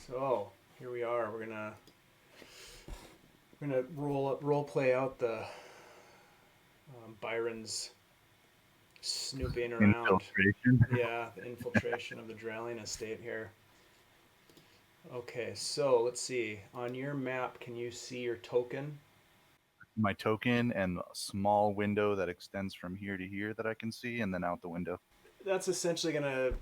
So here we are. We're gonna role play out the Byron's snooping around. Infiltration. Yeah, the infiltration of the Drellian estate here. Okay, so let's see. On your map, can you see your token? My token and a small window that extends from here to here that I can see, and then out the window. That's essentially gonna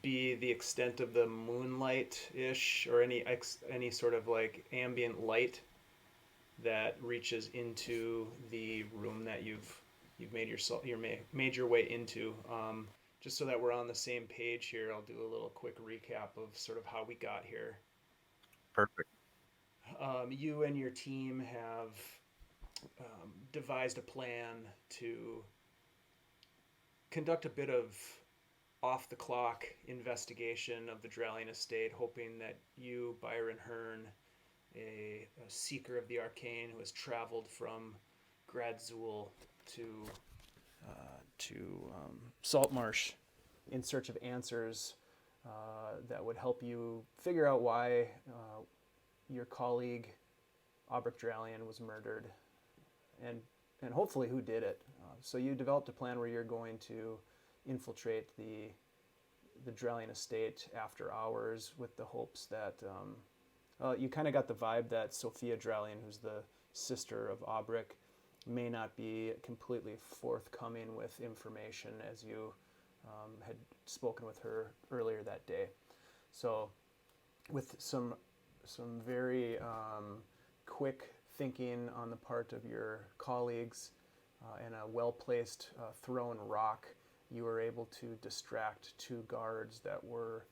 be the extent of the moonlight ish, or any sort of like ambient light that reaches into the room that you've made your way into. Just so that we're on the same page here, I'll do a little quick recap of sort of how we got here. Perfect. You and your team have devised a plan to conduct a bit of off the clock investigation of the Drellian estate, hoping that you, Byron Hern, a seeker of the arcane who has traveled from Gradzul to Saltmarsh in search of answers that would help you figure out why your colleague Aubrek Drellian was murdered, and and hopefully who did it. So you developed a plan where you're going to infiltrate the Drellian estate after hours with the hopes that you kind of got the vibe that Sophia Drellian, who's the sister of Aubrek, may not be completely forthcoming with information as you had spoken with her earlier that day. So, with some very quick thinking on the part of your colleagues and a well placed thrown rock, you were able to distract two guards that were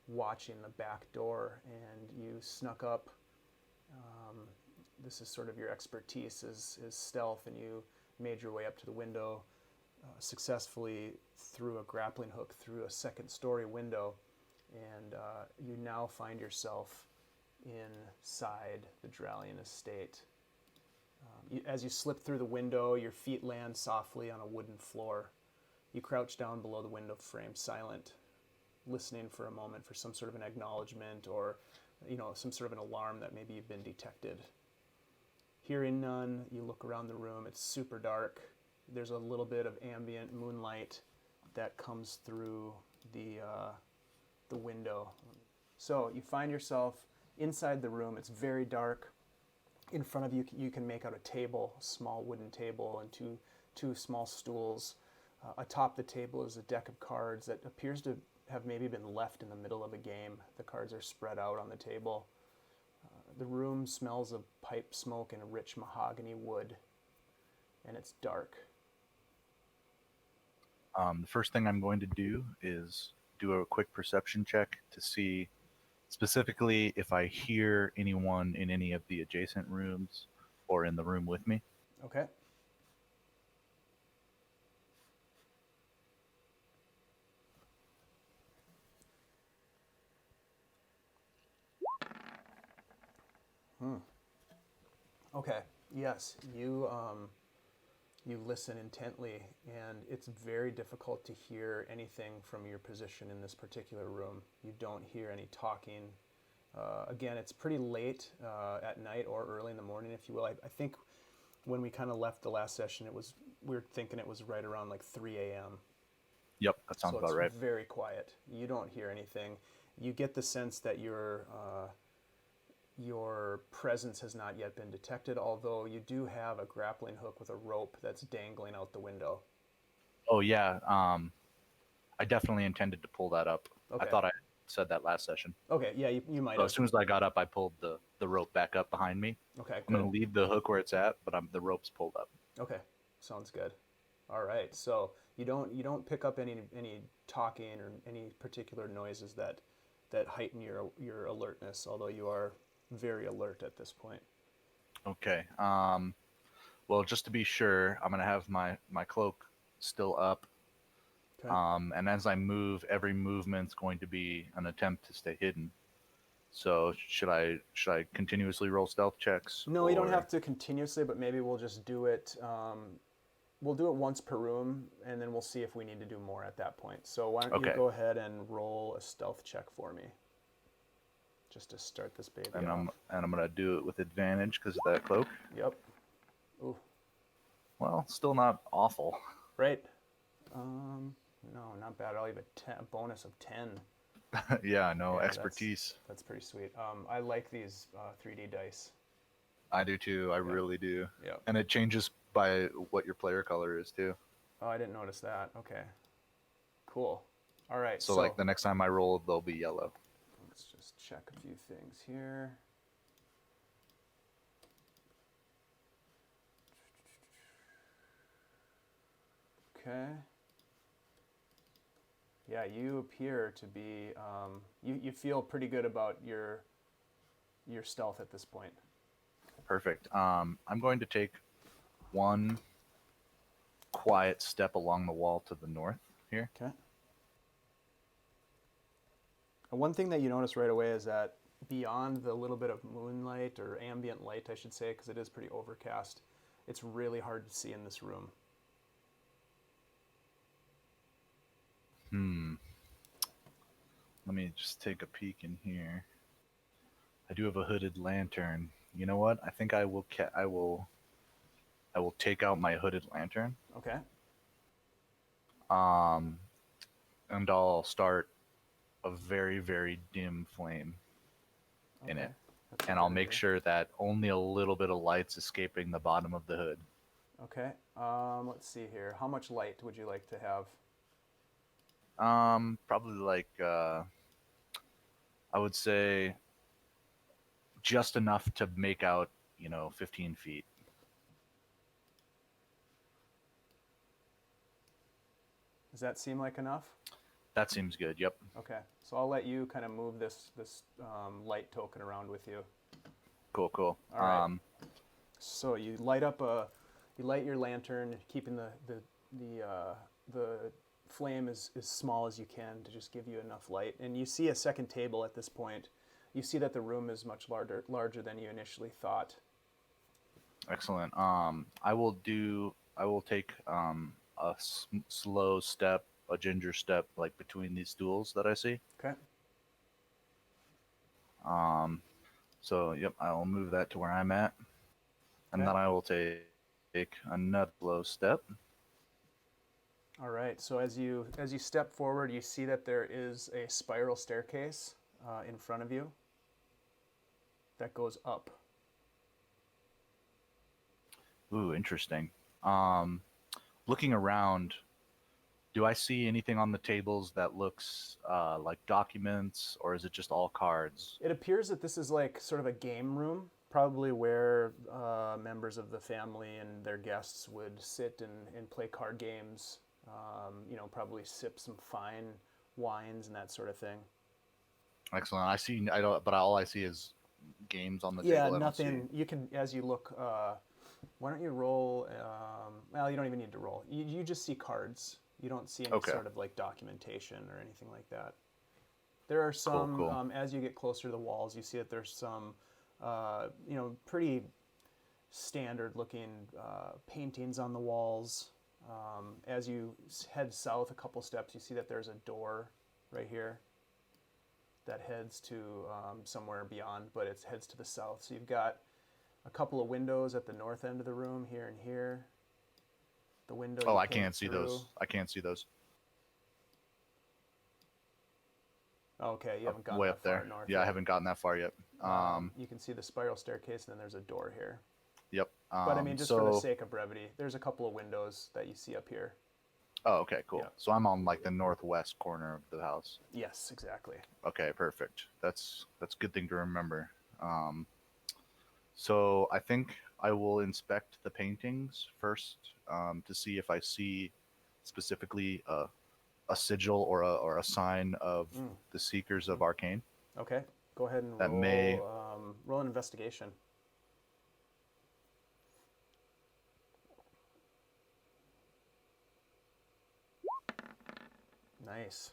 watching the back door, and you snuck up. This is sort of your expertise is stealth, and you made your way up to the window successfully through a grappling hook through a second story window, and you now find yourself inside the Drellian estate. As you slip through the window, your feet land softly on a wooden floor. You crouch down below the window frame, silent, listening for a moment for some sort of an acknowledgement or, some sort of an alarm that maybe you've been detected. Hearing none, you look around the room. It's super dark. There's a little bit of ambient moonlight that comes through the window. So you find yourself inside the room. It's very dark. In front of you, you can make out a table, a small wooden table, and two small stools. Atop the table is a deck of cards that appears to have maybe been left in the middle of a game. The cards are spread out on the table. The room smells of pipe smoke and a rich mahogany wood, and it's dark. The first thing I'm going to do is do a quick perception check to see specifically if I hear anyone in any of the adjacent rooms or in the room with me. Okay. Okay. Yes, you listen intently, and it's very difficult to hear anything from your position in this particular room. You don't hear any talking. Again, it's pretty late at night or early in the morning, if you will. I think when we kind of left the last session, we were thinking it was right around like 3 a.m. Yep, that sounds So about it's right. very quiet. You don't hear anything. You get the sense that your presence has not yet been detected, although you do have a grappling hook with a rope that's dangling out the window. Oh yeah, I definitely intended to pull that up. I Okay. thought I said that last session. Okay, yeah, you might So have. as soon as I got up, I pulled the rope back up behind me. Okay, I'm good. going to leave the hook where it's at, but the rope's pulled up. Okay, sounds good. All right, so you don't pick up any talking or any particular noises that heighten your alertness, although you are very alert at this point. Okay. Well, just to be sure, I'm going to have my cloak still up. Okay. And as I move, every movement's going to be an attempt to stay hidden. So should I continuously roll stealth checks No, you don't or have to continuously, but maybe we'll just do it. We'll do it once per room, and then we'll see if we need to do more at that point. So why don't you okay? go ahead and roll a stealth check for me? just to start this baby And off. I'm gonna do it with advantage because of that cloak. Yep. Ooh. Well, still not awful. Right. No, not bad. I'll leave a bonus of 10. Yeah, no Yeah, expertise. That's pretty sweet. I like these 3D dice. I do too. I really do. Yeah. And it changes by what your player color is too. Oh, I didn't notice that. Okay. Cool. All right. So like the next time I roll, they'll be yellow. Let's just check a few things here. Okay. Yeah, you appear to be. You feel pretty good about your stealth at this point. Perfect. I'm going to take one quiet step along the wall to the north here. Okay. And one thing that you notice right away is that beyond the little bit of moonlight or ambient light, I should say, because it is pretty overcast, it's really hard to see in this room. Let me just take a peek in here. I do have a hooded lantern. You know what? I think I will take out my hooded lantern. Okay. And I'll start a very, very dim flame in it. And I'll make sure that only a little bit of light's escaping the bottom of the hood. Okay. Let's see here. How much light would you like to have? Probably like I would say just enough to make out, 15 feet. Does that seem like enough? That seems good. Yep. Okay. So I'll let you kind of move this light token around with you. Cool. All right. So you light your lantern, keeping the flame as small as you can to just give you enough light. And you see a second table at this point. You see that the room is much larger than you initially thought. Excellent. I will take a slow step, a ginger step, like between these stools that I see. Okay. So yep, I will move that to where I'm at, and then I will take another slow step. All right. So as you step forward, you see that there is a spiral staircase in front of you that goes up. Ooh, interesting. Looking around, do I see anything on the tables that looks like documents, or is it just all cards? It appears that this is like sort of a game room, probably where members of the family and their guests would sit and play card games. Probably sip some fine wines and that sort of thing. Excellent. But all I see is games on the yeah, table. Yeah, nothing. You can, as you look. Why don't you roll? Well, you don't even need to roll. You just see cards. You don't see any sort of like documentation or anything like that. There are some. Cool. As you get closer to the walls, you see that there's some, pretty standard-looking paintings on the walls. As you head south a couple steps, you see that there's a door right here that heads to somewhere beyond, but it heads to the south. So you've got a couple of windows at the north end of the room, here and here. The window. Oh, I can't see those. I can't see those. Okay, you haven't gotten way that up there. Far north Yeah, yet. I haven't gotten that far yet. You can see the spiral staircase, and then there's a door here. Yep. But I mean, just for the sake of brevity, there's a couple of windows that you see up here. Oh, okay, cool. Yeah. So I'm on like the northwest corner of the house. Yes, exactly. Okay, perfect. That's a good thing to remember. So I think I will inspect the paintings first to see if I see specifically a sigil or a sign of the Seekers of Arcane. Okay, go ahead and roll an investigation. Nice.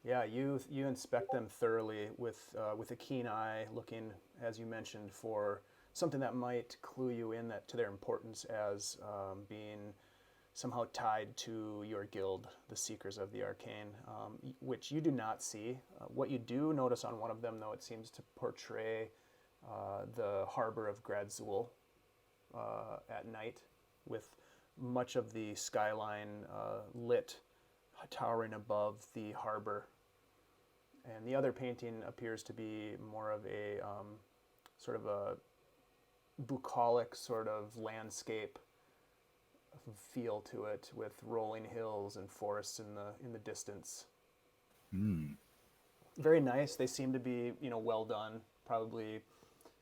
Yeah, you inspect them thoroughly with a keen eye, looking, as you mentioned, for something that might clue you in to their importance as being somehow tied to your guild, the Seekers of the Arcane, which you do not see. What you do notice on one of them, though, it seems to portray the harbor of Gradzul at night, with much of the skyline lit, towering above the harbor. And the other painting appears to be more of a sort of a bucolic sort of landscape feel to it, with rolling hills and forests in the distance. Very nice. They seem to be, well done. Probably,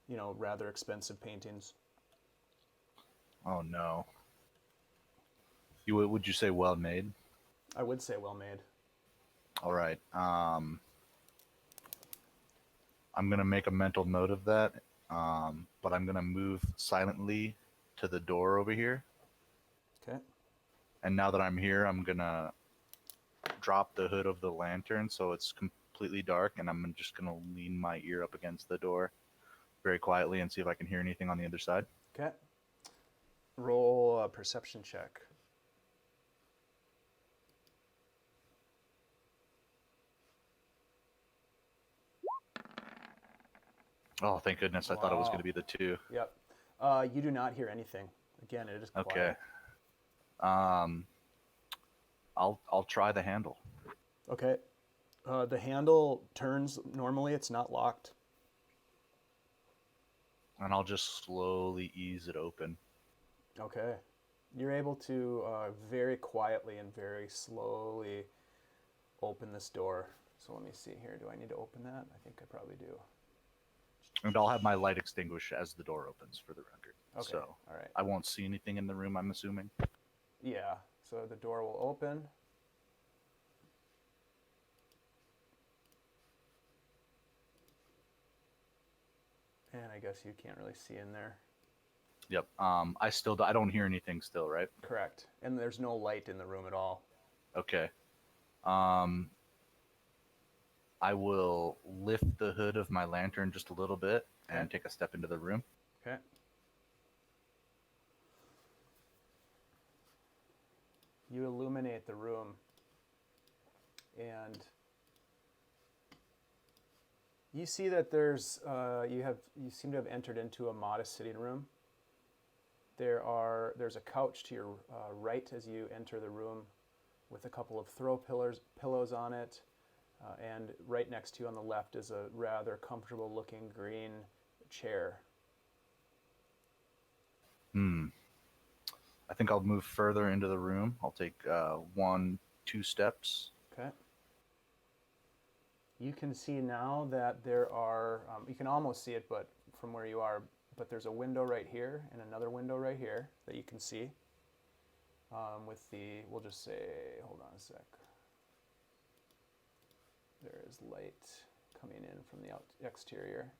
rather expensive paintings. Oh no. Would you say well made? I would say well made. All right. I'm gonna make a mental note of that, but I'm gonna move silently to the door over here. Okay. And now that I'm here, I'm gonna drop the hood of the lantern so it's completely dark, and I'm just gonna lean my ear up against the door very quietly and see if I can hear anything on the other side. Okay. Roll a perception check. Oh, thank goodness! I thought it was going to be the 2. Yep. You do not hear anything. Again, it is quiet. Okay. I'll try the handle. Okay. The handle turns normally. It's not locked. And I'll just slowly ease it open. Okay. You're able to very quietly and very slowly open this door. So let me see here. Do I need to open that? I think I probably do. And I'll have my light extinguished as the door opens, for the record. Okay. So all right. I won't see anything in the room, I'm assuming. Yeah. So the door will open. And I guess you can't really see in there. Yep. I don't hear anything still, right? Correct. And there's no light in the room at all. Okay. I will lift the hood of my lantern just a little bit and take a step into the room. Okay. You illuminate the room, and you see that there's you seem to have entered into a modest sitting room. There's a couch to your right as you enter the room, with a couple of throw pillows on it, and right next to you on the left is a rather comfortable looking green chair. I think I'll move further into the room. I'll take 1-2 steps. Okay. You can see now that there are, you can almost see it, but from where you are, but there's a window right here and another window right here that you can see. We'll just say, hold on a sec. There is light coming in from the exterior.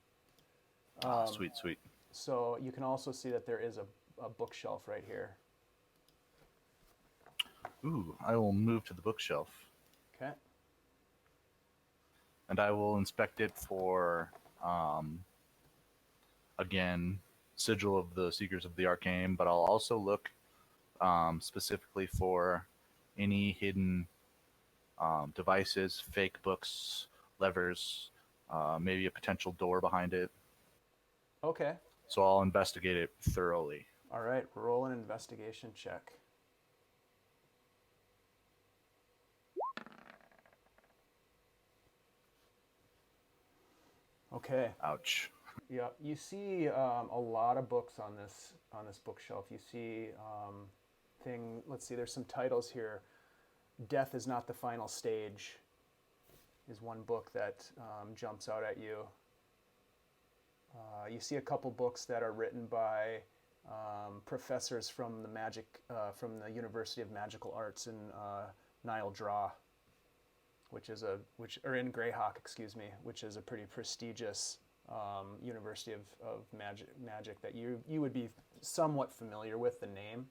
Sweet. So you can also see that there is a bookshelf right here. Ooh, I will move to the bookshelf. Okay. And I will inspect it for, again, sigil of the Seekers of the Arcane, but I'll also look specifically for any hidden devices, fake books, levers, maybe a potential door behind it. Okay. So I'll investigate it thoroughly. All right, roll an investigation check. Okay. Ouch. Yeah, you see a lot of books on this bookshelf. You see let's see, there's some titles here. Death is Not the Final Stage is one book that jumps out at you. You see a couple books that are written by professors from the University of Magical Arts in Nile Draw, or in Greyhawk, excuse me, which is a pretty prestigious University of Magic that you would be somewhat familiar with the name.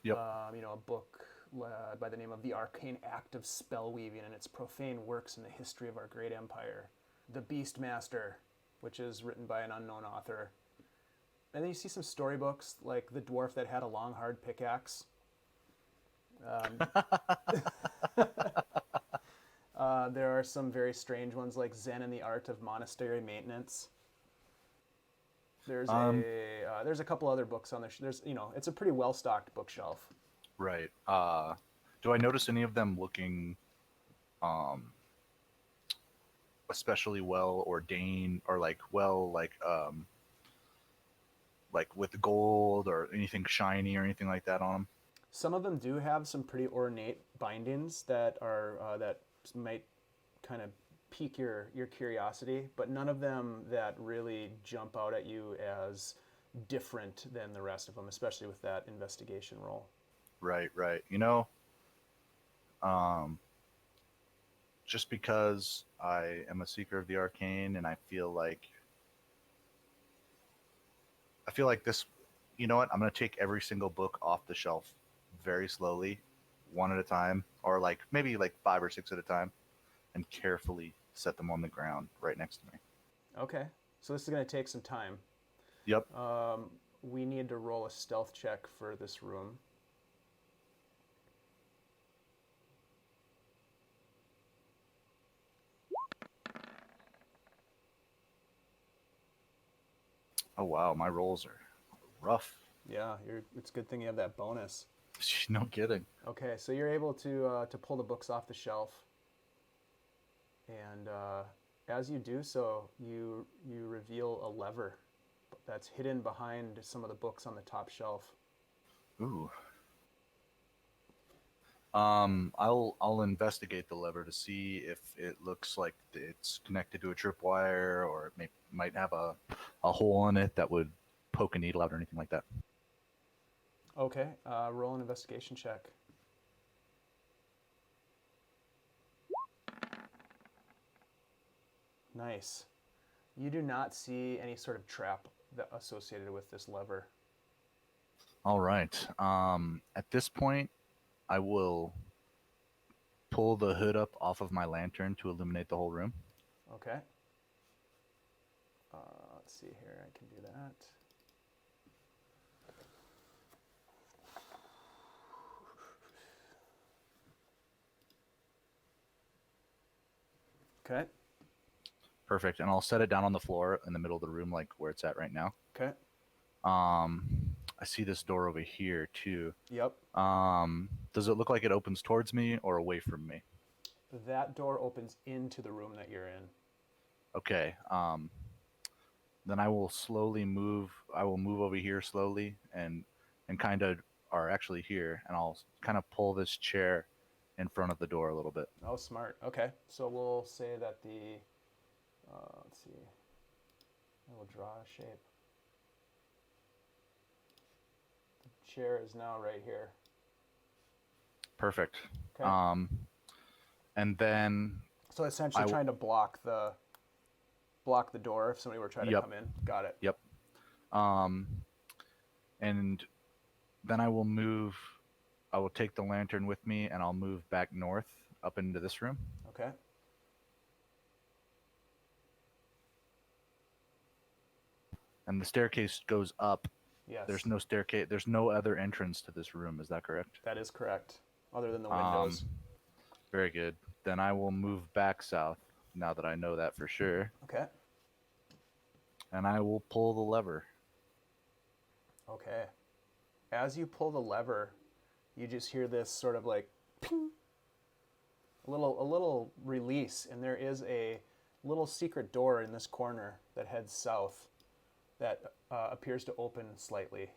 Yep. A book by the name of The Arcane Act of Spellweaving and Its Profane Works in the History of Our Great Empire. The Beastmaster, which is written by an unknown author. And then you see some storybooks like The Dwarf That Had a Long Hard Pickaxe. There are some very strange ones like Zen and the Art of Monastery Maintenance. There's there's a couple other books on there. There's it's a pretty well stocked bookshelf. Right. Do I notice any of them looking especially well ordained or like with gold or anything shiny or anything like that on them? Some of them do have some pretty ornate bindings that are that might kind of pique your curiosity, but none of them that really jump out at you as different than the rest of them, especially with that investigation roll. Right. Just because I am a seeker of the arcane and I feel like this, you know what? I'm going to take every single book off the shelf very slowly, one at a time, or like maybe like 5 or 6 at a time, and carefully set them on the ground right next to me. Okay, so this is going to take some time. Yep. We need to roll a stealth check for this room. Oh wow, my rolls are rough. Yeah, it's a good thing you have that bonus. No kidding. Okay, so you're able to pull the books off the shelf, and as you do so, you reveal a lever that's hidden behind some of the books on the top shelf. Ooh. I'll investigate the lever to see if it looks like it's connected to a tripwire, or it might have a hole in it that would poke a needle out or anything like that. Okay, roll an investigation check. Nice. You do not see any sort of trap associated with this lever. All right. At this point, I will pull the hood up off of my lantern to illuminate the whole room. Okay. Let's see here. I can do that. Okay. Perfect. And I'll set it down on the floor in the middle of the room, like where it's at right now. Okay. I see this door over here too. Yep. Does it look like it opens towards me or away from me? That door opens into the room that you're in. Okay. Then I will slowly move. I will move over here slowly and kind of, or actually here, and I'll kind of pull this chair in front of the door a little bit. Oh, smart. Okay. So we'll say that the, let's see, I will draw a shape. The chair is now right here. Perfect. Okay. And then. So essentially trying to block the door if somebody were trying to come in. Got it. Yep. And then I will move. I will take the lantern with me, and I'll move back north up into this room. Okay. And the staircase goes up. Yes. There's no staircase. There's no other entrance to this room. Is that correct? That is correct. Other than the windows. Very good. Then I will move back south now that I know that for sure. Okay. And I will pull the lever. Okay. As you pull the lever, you just hear this sort of like ping, a little release, and there is a little secret door in this corner that heads south that appears to open slightly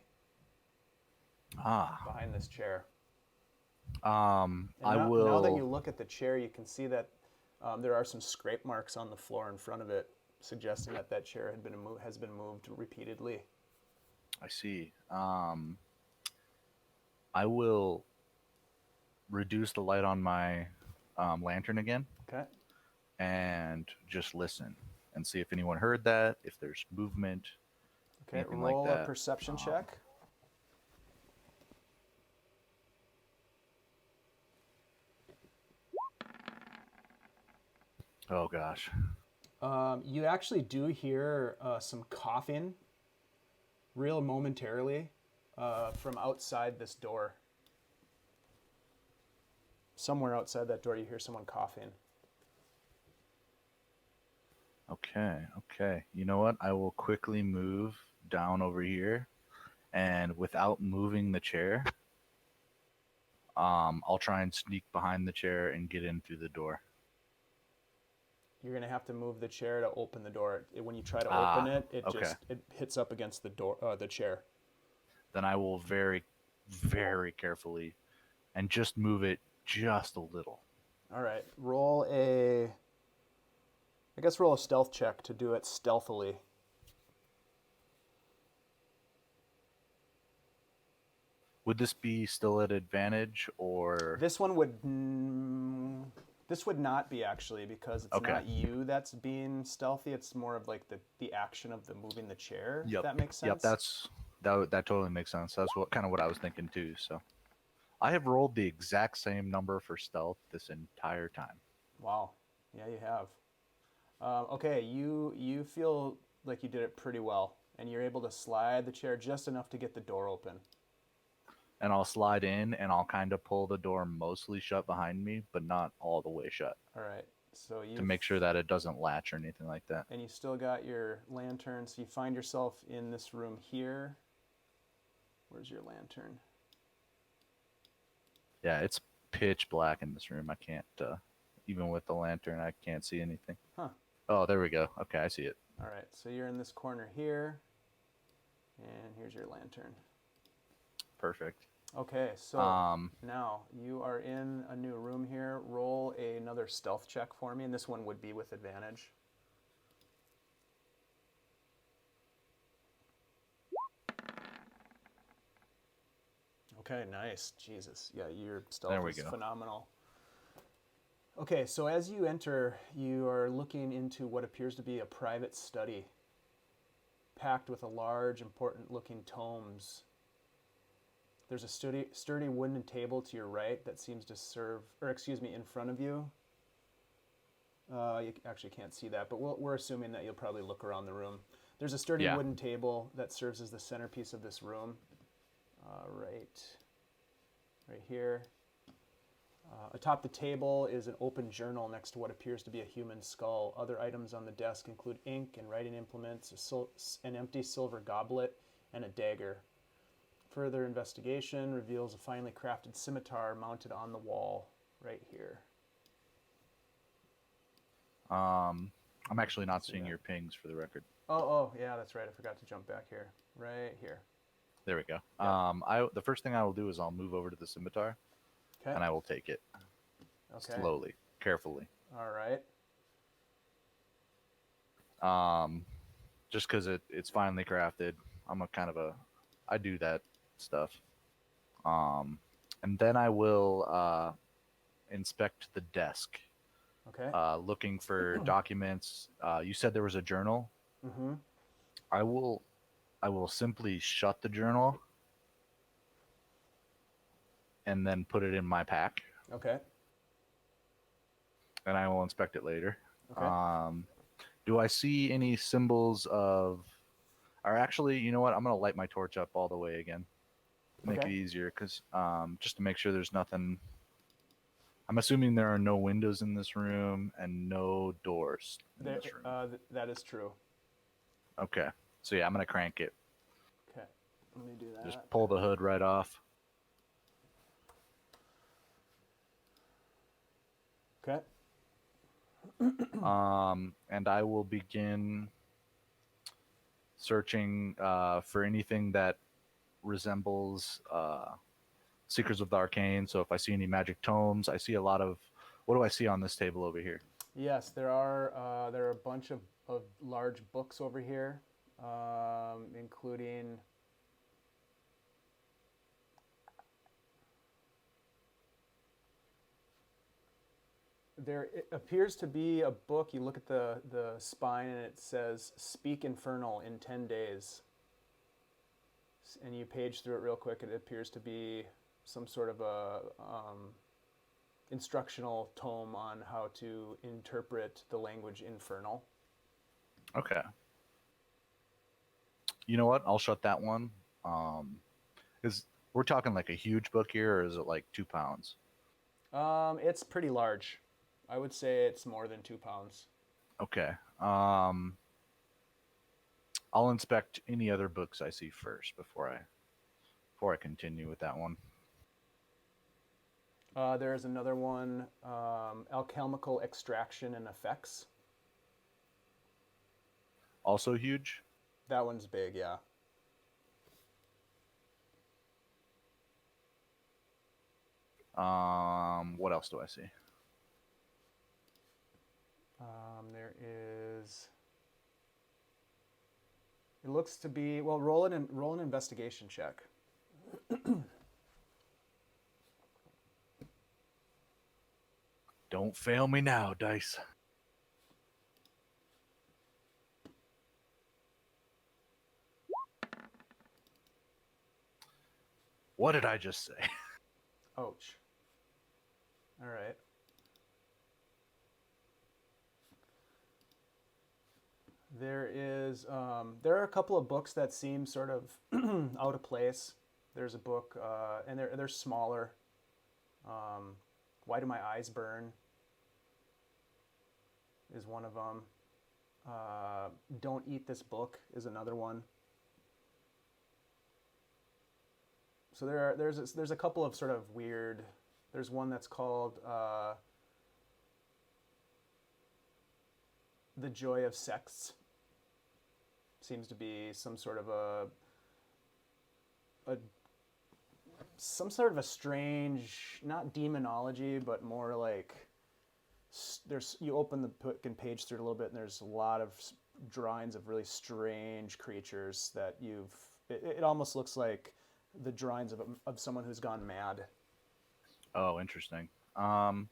behind this chair. Now that you look at the chair, you can see that there are some scrape marks on the floor in front of it, suggesting that that chair has been moved repeatedly. I see. I will reduce the light on my lantern again. Okay. And just listen and see if anyone heard that, if there's movement, okay, anything roll like that. A perception check. Oh gosh. You actually do hear some coughing real momentarily from outside this door. somewhere outside that door you hear someone coughing. Okay, okay. You know what? I will quickly move down over here, and without moving the chair, I'll try and sneak behind the chair and get in through the door. You're gonna have to move the chair to open the door. When you try to Ah, open it, it okay. just it hits up against the door, the chair. Then I will very, very carefully and just move it just a little. All right, roll a stealth check to do it stealthily. Would this be still at advantage, or This one this would not be actually, because it's Okay. not you that's being stealthy. It's more of like the action of the moving the chair. Yep. If that makes sense. Yep, that totally makes sense. That's what I was thinking too. So, I have rolled the exact same number for stealth this entire time. Wow. Yeah, you have. Okay, you feel like you did it pretty well, and you're able to slide the chair just enough to get the door open. And I'll slide in and I'll kind of pull the door mostly shut behind me, but not all the way shut, All right. So you to make sure that it doesn't latch or anything like that. And you still got your lantern, so you find yourself in this room here. Where's your lantern? Yeah, it's pitch black in this room. I can't, even with the lantern, I can't see anything. Huh. Oh, there we go. Okay, I see it. All right, so you're in this corner here, and here's your lantern. Perfect. Okay, so now you are in a new room here. Roll another stealth check for me, and this one would be with advantage. Okay, nice. Jesus. Yeah, your stealth is phenomenal. Okay, so as you enter, you are looking into what appears to be a private study, packed with a large, important-looking tomes. There's a sturdy wooden table to your right that seems to serve, or excuse me, in front of you. You actually can't see that, but we're assuming that you'll probably look around the room. There's a sturdy wooden table that serves as the centerpiece of this room. Right here. Atop the table is an open journal next to what appears to be a human skull. Other items on the desk include ink and writing implements, an empty silver goblet, and a dagger. Further investigation reveals a finely crafted scimitar mounted on the wall right here. I'm actually not seeing your pings for the record. Oh, yeah, that's right. I forgot to jump back here. Right here. There we go. Yeah. The first thing I will do is I'll move over to the scimitar, and I will take it slowly, carefully. All right. Just because it's finely crafted, I do that stuff. And then I will inspect the desk. Okay. Looking for documents. You said there was a journal. Mm-hmm. I will simply shut the journal and then put it in my pack. Okay. And I will inspect it later. Okay. Do I see any symbols of... Or actually, you know what? I'm going to light my torch up all the way again. Make it easier, because just to make sure there's nothing... I'm assuming there are no windows in this room and no doors in this room. That is true. Okay. So yeah, I'm going to crank it. Okay. Let me do that. Just pull the hood right off. Okay. And I will begin searching for anything that resembles Seekers of the Arcane. So if I see any magic tomes, I see a lot of... What do I see on this table over here? Yes, there are a bunch of large books over here, including... There appears to be a book. You look at the spine and it says "Speak Infernal in 10 days." And you page through it real quick. It appears to be some sort of a instructional tome on how to interpret the language infernal. Okay. You know what? I'll shut that one. Is we're talking like a huge book here, or is it like 2 pounds? It's pretty large. I would say it's more than 2 pounds. Okay. I'll inspect any other books I see first before I continue with that one. There's another one, Alchemical Extraction and Effects. Also huge? That one's big, yeah. What else do I see? There is. It looks to be, well, roll an investigation check. Don't fail me now, dice. What did I just say? Ouch. All right. There are a couple of books that seem sort of out of place. There's a book, and they're smaller. Why Do My Eyes Burn is one of them. Don't Eat This Book is another one. So there's a couple of sort of weird. There's one that's called The Joy of Sex. Seems to be some sort of some sort of a strange, not demonology, but more like you open the book and page through it a little bit, and there's a lot of drawings of really strange creatures that it almost looks like the drawings of someone who's gone mad. Oh, interesting. I'm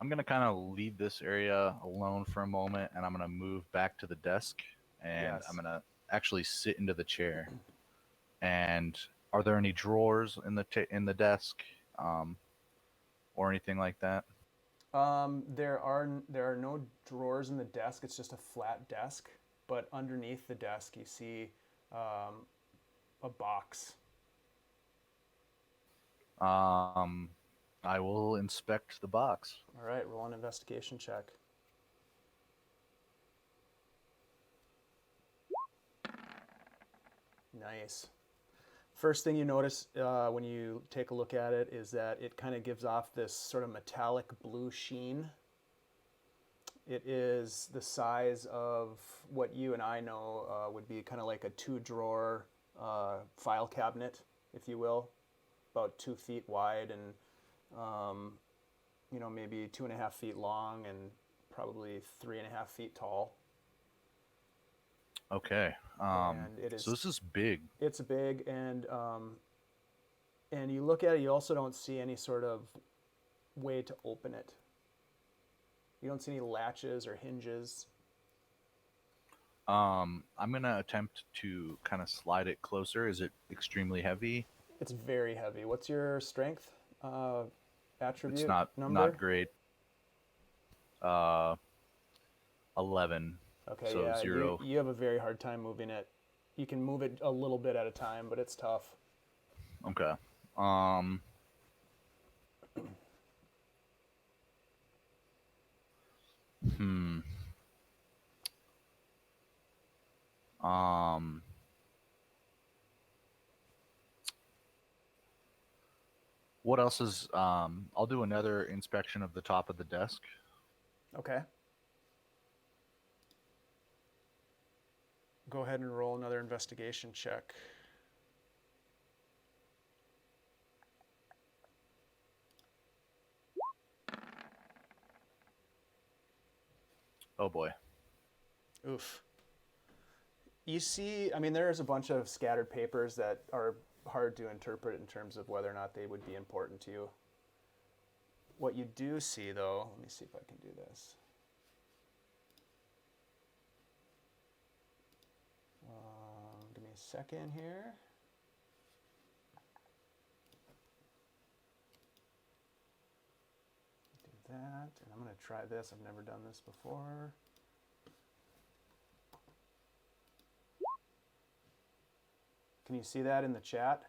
going to kind of leave this area alone for a moment, and I'm going to move back to the desk, and Yes. I'm going to actually sit into the chair. And are there any drawers in the desk, or anything like that? There are no drawers in the desk. It's just a flat desk. But underneath the desk, you see a box. I will inspect the box. All right, roll an investigation check. Nice. First thing you notice when you take a look at it is that it kind of gives off this sort of metallic blue sheen. It is the size of what you and I know would be kind of like a 2-drawer file cabinet, if you will, about 2 feet wide and maybe 2.5 feet long and probably 3.5 feet tall. Okay. And it is, so this is big. It's big, and you look at it, you also don't see any sort of way to open it. You don't see any latches or hinges. I'm going to attempt to kind of slide it closer. Is it extremely heavy? It's very heavy. What's your strength attribute? It's not great. 11. Okay, so yeah, 0. you have a very hard time moving it. You can move it a little bit at a time, but it's tough. Okay. What else is, I'll do another inspection of the top of the desk. Okay. Go ahead and roll another investigation check. Oh boy. Oof. You see, I mean, there's a bunch of scattered papers that are hard to interpret in terms of whether or not they would be important to you. What you do see, though, let me see if I can do this. Give me a second here. Do that, and I'm going to try this. I've never done this before. Can you see that in the chat?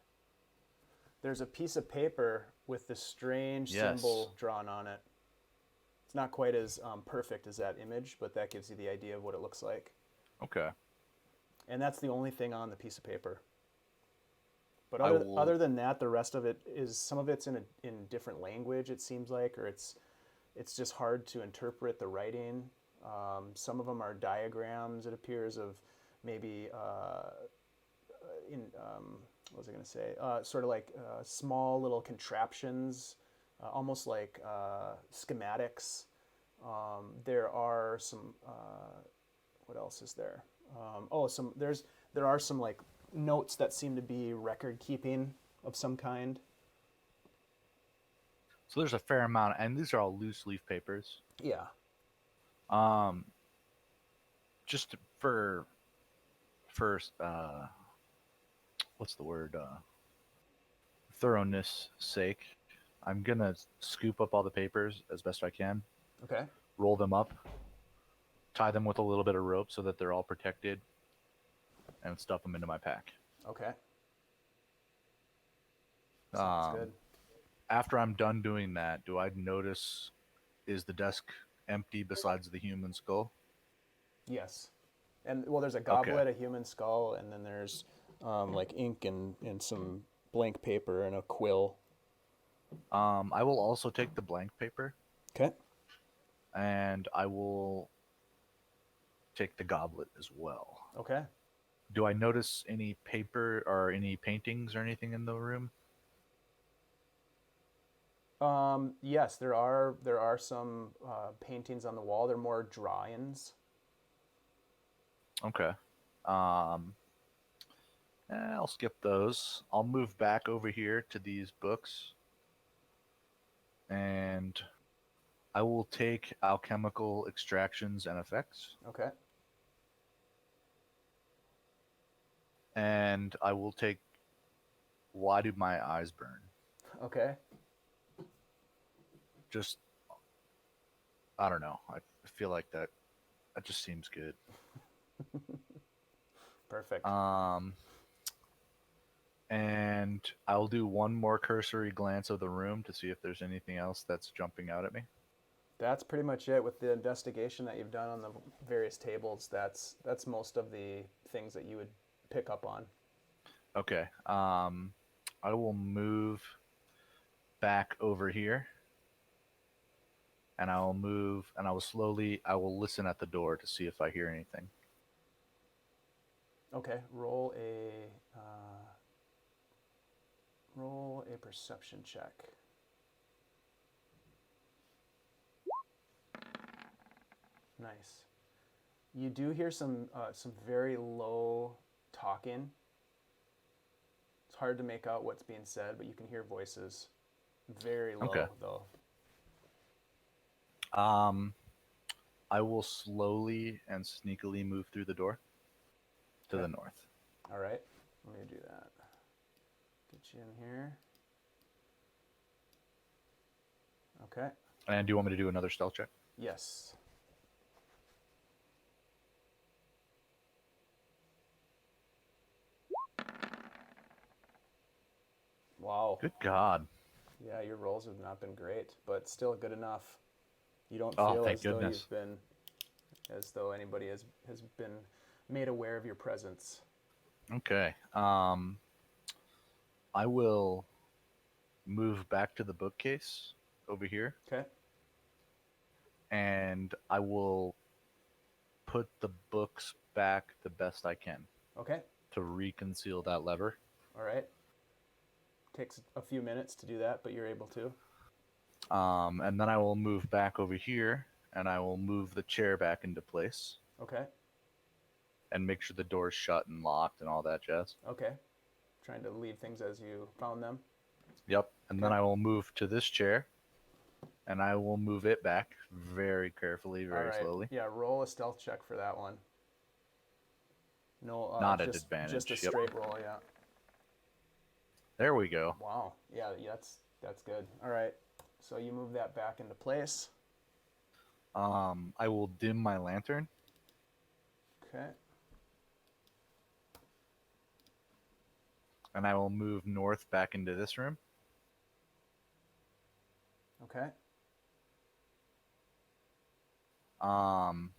There's a piece of paper with this strange Yes. symbol drawn on it. It's not quite as perfect as that image, but that gives you the idea of what it looks like. Okay. And that's the only thing on the piece of paper. But I other, will- other than that, the rest of it is, some of it's in different language, it seems like, or it's just hard to interpret the writing. Some of them are diagrams, it appears, of maybe what was I going to say? Sort of like small little contraptions, almost like schematics. There are some. What else is there? There are some like notes that seem to be record keeping of some kind. So there's a fair amount, and these are all loose leaf papers. Yeah. Just for first, what's the word? Thoroughness sake, I'm gonna scoop up all the papers as best I can, Okay. roll them up, tie them with a little bit of rope so that they're all protected, and stuff them into my pack. Okay. Sounds good. After I'm done doing that, do I notice, is the desk empty besides the human skull? Yes. And well, there's a goblet, a human skull, and then there's like ink and some blank paper and a quill. I will also take the blank paper, Okay. and I will take the goblet as well. Okay. Do I notice any paper or any paintings or anything in the room? Yes, there are some paintings on the wall. They're more drawings. Okay. I'll skip those. I'll move back over here to these books, and I will take alchemical extractions and effects, Okay. and I will take why do my eyes burn? Okay. Just, I don't know. I feel like that just seems good. Perfect. And I'll do one more cursory glance of the room to see if there's anything else that's jumping out at me. That's pretty much it with the investigation that you've done on the various tables. That's most of the things that you would pick up on. Okay. I will move back over here, and I will listen at the door to see if I hear anything. Okay. Roll a perception check. Nice. You do hear some very low talking. It's hard to make out what's being said, but you can hear voices. Very low, Okay. though. I will slowly and sneakily move through the door to Okay. the north. All right. Let me do that. Get you in here. Okay. And do you want me to do another stealth check? Yes. Wow. Good God. Yeah, your rolls have not been great, but still good enough. You don't Oh, feel thank as though goodness. you've been, as though anybody has been made aware of your presence. Okay. I will move back to the bookcase over here, Okay. and I will put the books back the best I can Okay. to reconceal that lever. All right. Takes a few minutes to do that, but you're able to. And then I will move back over here, and I will move the chair back into place Okay. and make sure the door's shut and locked and all that jazz. Okay. Trying to leave things as you found them. Yep. And then Okay. I will move to this chair, and I will move it back very carefully, very All right. slowly. Yeah, roll a stealth check for that one. No, Not at just advantage. Just a Yep. straight roll, yeah. There we go. Wow. Yeah, that's good. All right. So you move that back into place. I will dim my lantern, Okay. and I will move north back into this room. Okay. And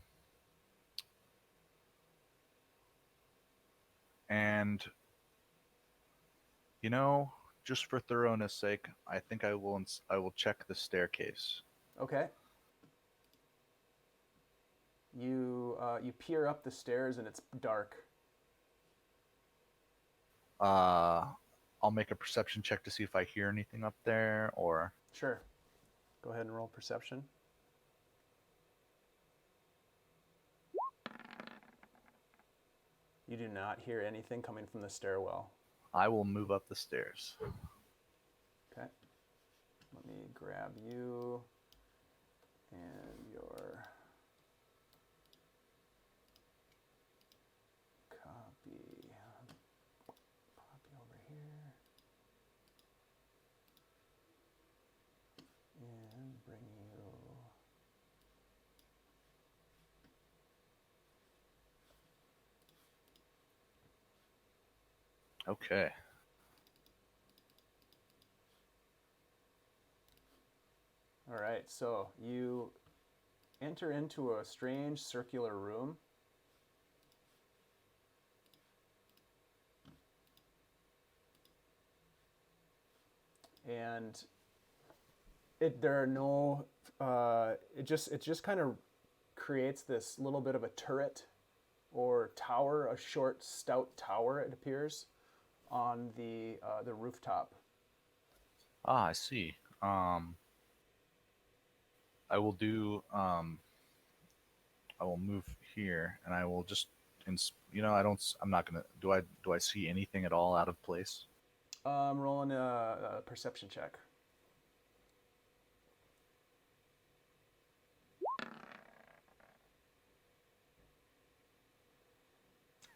you know, just for thoroughness sake, I think I will check the staircase. Okay. You peer up the stairs and it's dark. I'll make a perception check to see if I hear anything up there, or... Sure. Go ahead and roll perception. You do not hear anything coming from the stairwell. I will move up the stairs. Okay. Let me grab you and your copy. Copy over here. And bring you. Okay. All right, so you enter into a strange circular room. And there are no, it just kind of creates this little bit of a turret or tower, a short, stout tower, it appears, on the rooftop. Ah, I see. I will do. I will move here, and I will just. You know, I'm not gonna. Do I see anything at all out of place? I'm rolling a perception check.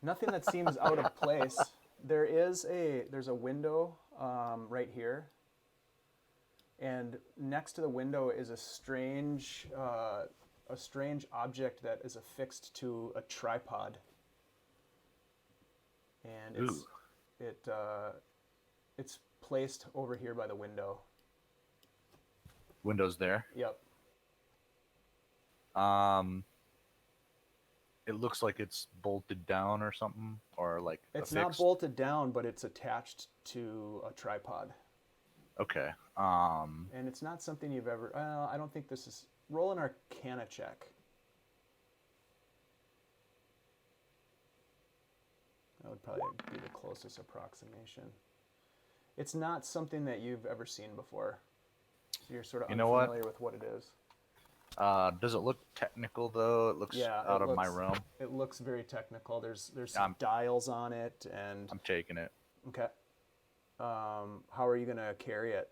Nothing that seems out of place. There's a window right here, and next to the window is a strange object that is affixed to a tripod, and it's placed over here by the window. Window's there. Yep. It looks like it's bolted down or something, or like It's affixed. not bolted down, but it's attached to a tripod. Okay. And it's not something you've ever. I don't think this is. Roll an Arcana check. That would probably be the closest approximation. It's not something that you've ever seen before. So you're sort of unfamiliar with what it is. Does it look technical though? It looks out of my realm. It looks very technical. There's some dials on it, and I'm taking it. Okay. How are you gonna carry it?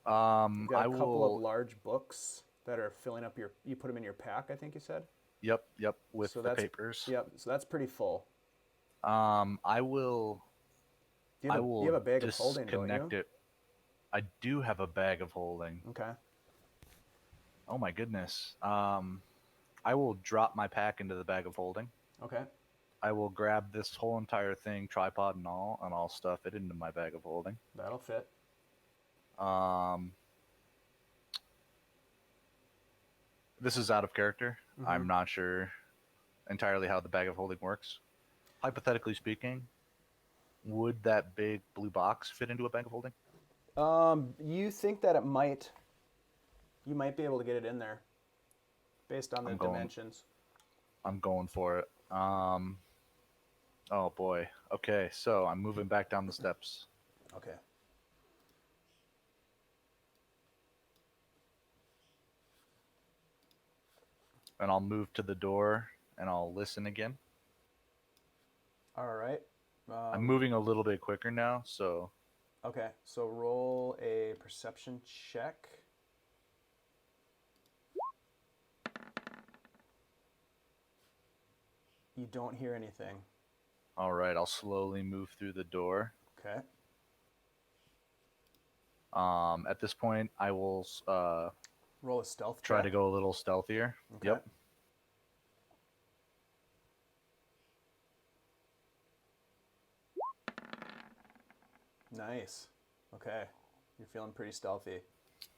You've got a couple of large books that are filling up your. You put them in your pack, I think you said. Yep, with the papers. Yep. So that's pretty full. I will. You have a bag of holding, don't you? I do have a bag of holding. Okay. Oh my goodness. I will drop my pack into the bag of holding. Okay. I will grab this whole entire thing, tripod and I'll stuff it into my bag of holding. That'll fit. This is out of character. Mm-hmm. I'm not sure entirely how the bag of holding works. Hypothetically speaking, would that big blue box fit into a bag of holding? You think that it might. You might be able to get it in there, based on the dimensions. I'm going for it. Oh boy. Okay, so I'm moving back down the steps. Okay. And I'll move to the door and I'll listen again. All right. I'm moving a little bit quicker now, so. Okay, so roll a perception check. You don't hear anything. All right, I'll slowly move through the door. Okay. At this point, I will roll a stealth try check. to go a little stealthier. Okay. Yep. Nice. Okay. You're feeling pretty stealthy.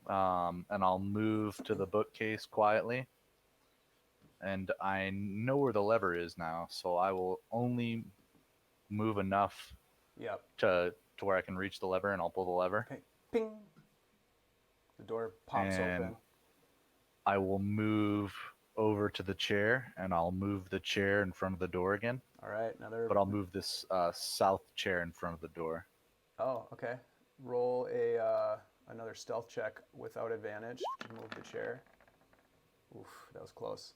And I'll move to the bookcase quietly. And I know where the lever is now, so I will only move enough Yep. to where I can reach the lever, and I'll pull the lever. Okay. Ping. The door pops And open. I will move over to the chair, and I'll move the chair in front of the door again. All right. But I'll move this south chair in front of the door. Oh, okay. Roll another stealth check without advantage to move the chair. Oof, that was close.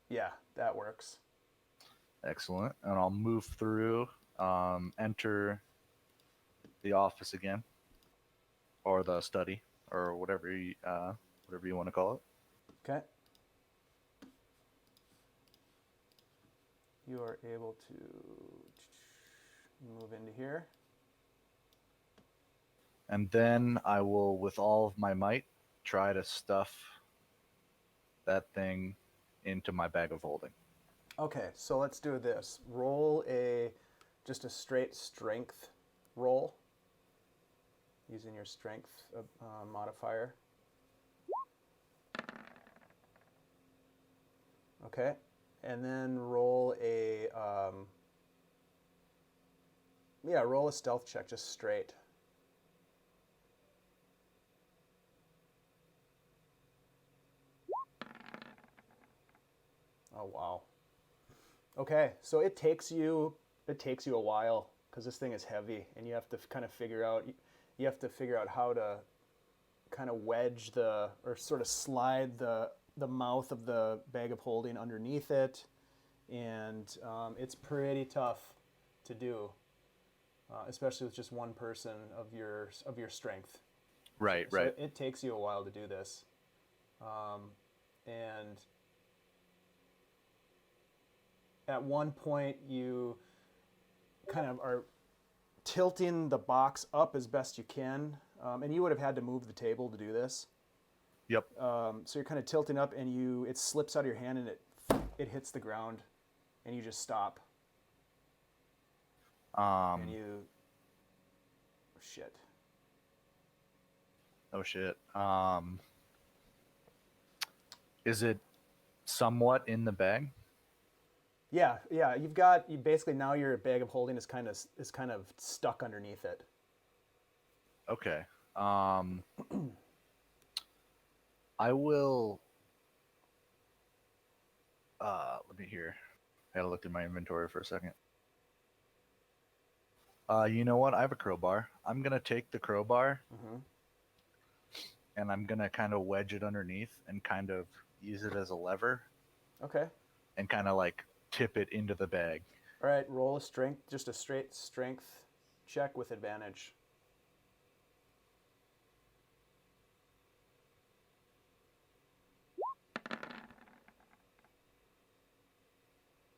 Yeah, that works. Excellent. And I'll move through, enter the office again, or the study, or whatever you want to call it. Okay. You are able to move into here. And then I will, with all of my might, try to stuff that thing into my bag of holding. Okay, so let's do this. Roll just a straight strength roll using your strength modifier. Okay, and then roll roll a stealth check just straight. Oh wow. Okay, so it takes you a while because this thing is heavy, and you have to kind of figure out how to kind of wedge or sort of slide the mouth of the bag of holding underneath it, and it's pretty tough to do, especially with just one person of your strength. Right. So it takes you a while to do this, and at one point you kind of are tilting the box up as best you can, and you would have had to move the table to do this. Yep. So you're kind of tilting up, and it slips out of your hand, and it hits the ground, and you just stop. And you, shit. Oh shit. Is it somewhat in the bag? Yeah. You basically now your bag of holding is kind of stuck underneath it. Okay. I will. Let me hear. I gotta look in my inventory for a second. You know what? I have a crowbar. I'm gonna take the crowbar, and I'm gonna kind of wedge it underneath and kind of use it as a lever. Okay. And kind of like tip it into the bag. All right. Roll a strength, just a straight strength check with advantage.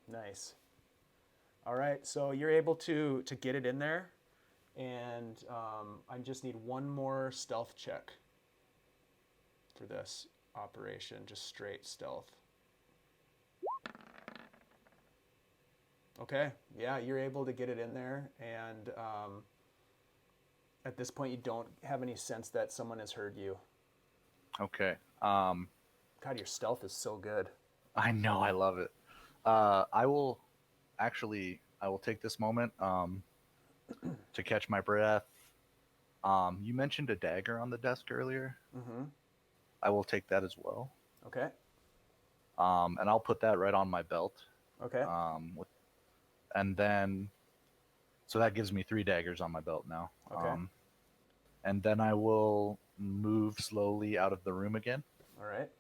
Nice. All right, so you're able to get it in there, and I just need one more stealth check for this operation, just straight stealth. Okay, yeah, you're able to get it in there, and at this point you don't have any sense that someone has heard you. Okay. God, your stealth is so good. I know, I love it. I will take this moment to catch my breath. You mentioned a dagger on the desk earlier. Mm-hmm. I will take that as well. Okay. And I'll put that right on my belt. Okay. And then, so that gives me 3 daggers on my belt now. Okay. And then I will move slowly out of the room again. All right.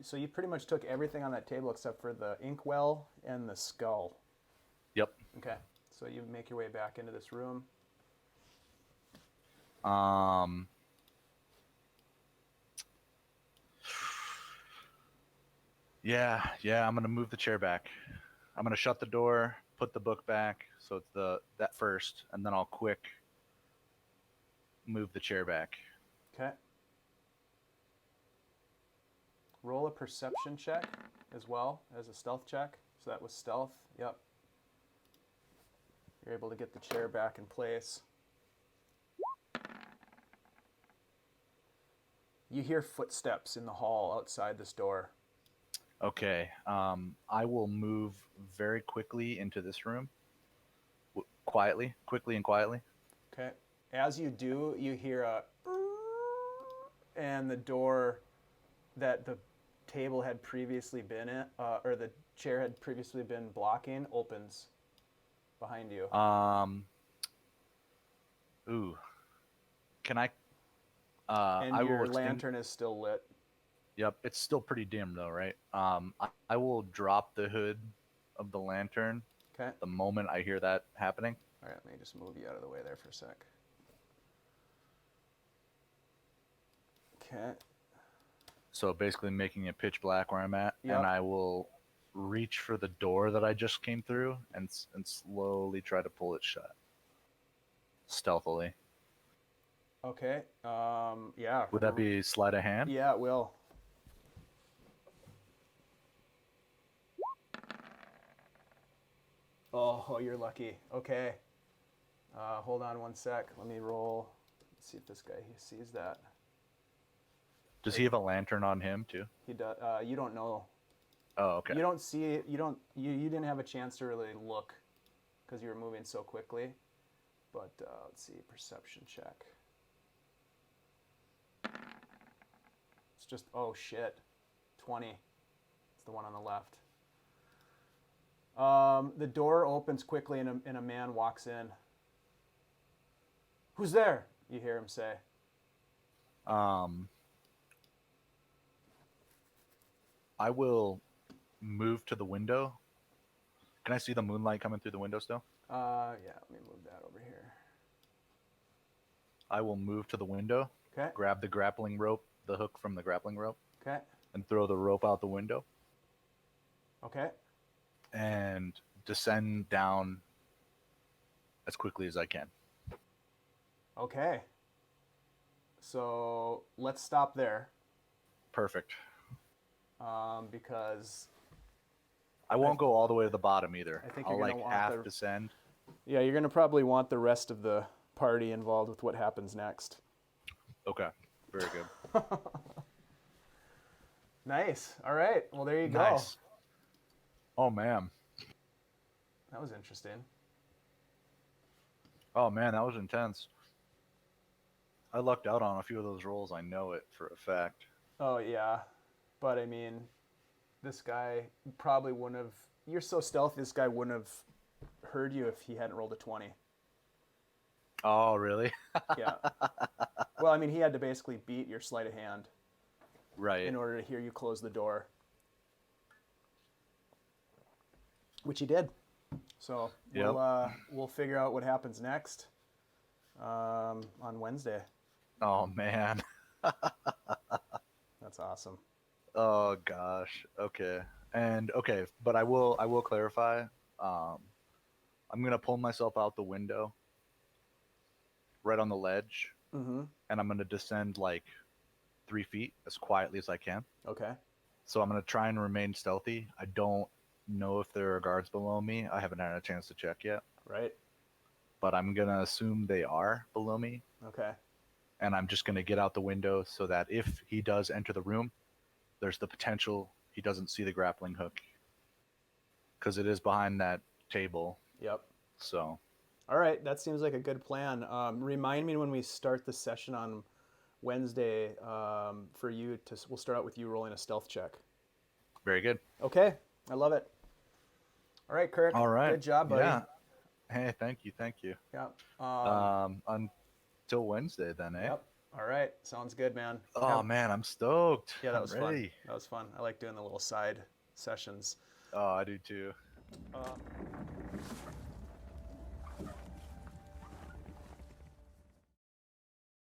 So you pretty much took everything on that table except for the inkwell and the skull. Yep. Okay. So you make your way back into this room. Yeah, I'm gonna move the chair back. I'm gonna shut the door, put the book back, so it's that first, and then I'll quick move the chair back. Okay. Roll a perception check as well as a stealth check. So that was stealth. Yep. You're able to get the chair back in place. You hear footsteps in the hall outside this door. Okay. I will move very quickly into this room. Quickly and quietly. Okay. As you do, you hear a and the door that the table had previously been in, or the chair had previously been blocking, opens behind you. Ooh. Can I? And I your will extend. lantern is still lit. Yep, it's still pretty dim though, right? I will drop the hood of the lantern Okay. the moment I hear that happening. All right, let me just move you out of the way there for a sec. Okay. So basically making it pitch black where I'm at, Yep. and I will reach for the door that I just came through and slowly try to pull it shut. Stealthily. Okay. Yeah. Would that be sleight of hand? Yeah, it will. Oh, you're lucky. Okay. Hold on one sec. Let me roll. Let's see if this guy sees that. Does he have a lantern on him too? He does. You don't know. Oh, okay. You don't see it. You didn't have a chance to really look because you were moving so quickly. But let's see, perception check. It's just, oh shit, 20. It's the one on the left. The door opens quickly and a man walks in. Who's there? You hear him say. I will move to the window. Can I see the moonlight coming through the window still? Yeah, let me move that over here. I will move to the window. Okay. Grab the grappling rope, the hook from the grappling rope. Okay. And throw the rope out the window. Okay. And descend down as quickly as I can. Okay. So let's stop there. Perfect. Because I won't go all the way to the bottom either. I think I'll you're gonna want half descend. Yeah, you're gonna probably want the rest of the party involved with what happens next. Okay. Very good. Nice. All right. Well, there you go. Nice. Oh man. That was interesting. Oh man, that was intense. I lucked out on a few of those rolls. I know it for a fact. Oh yeah, but I mean, this guy probably wouldn't have. You're so stealthy. This guy wouldn't have heard you if he hadn't rolled a 20. Oh really? Yeah. Well, I mean, he had to basically beat your sleight of hand Right. in order to hear you close the door, which he did. So we'll figure out what happens next on Wednesday. Oh man. That's awesome. Oh gosh. Okay. And okay, but I will clarify. I'm gonna pull myself out the window, right on the ledge, Mm-hmm. and I'm gonna descend like 3 feet as quietly as I can. Okay. So I'm gonna try and remain stealthy. I don't know if there are guards below me. I haven't had a chance to check yet, Right. but I'm gonna assume they are below me. Okay. And I'm just gonna get out the window so that if he does enter the room, there's the potential he doesn't see the grappling hook because it is behind that table. Yep. So. All right. That seems like a good plan. Remind me when we start the session on Wednesday for you to. We'll start out with you rolling a stealth check. Very good. Okay. I love it. All right, Kirk. All right. Good job, buddy. Yeah. Hey, thank you. Yeah. Until Wednesday then, eh? Yep. All right. Sounds good, man. Oh man, I'm stoked. Yeah, that I'm was ready. fun. That was fun. I like doing the little side sessions. Oh, I do too.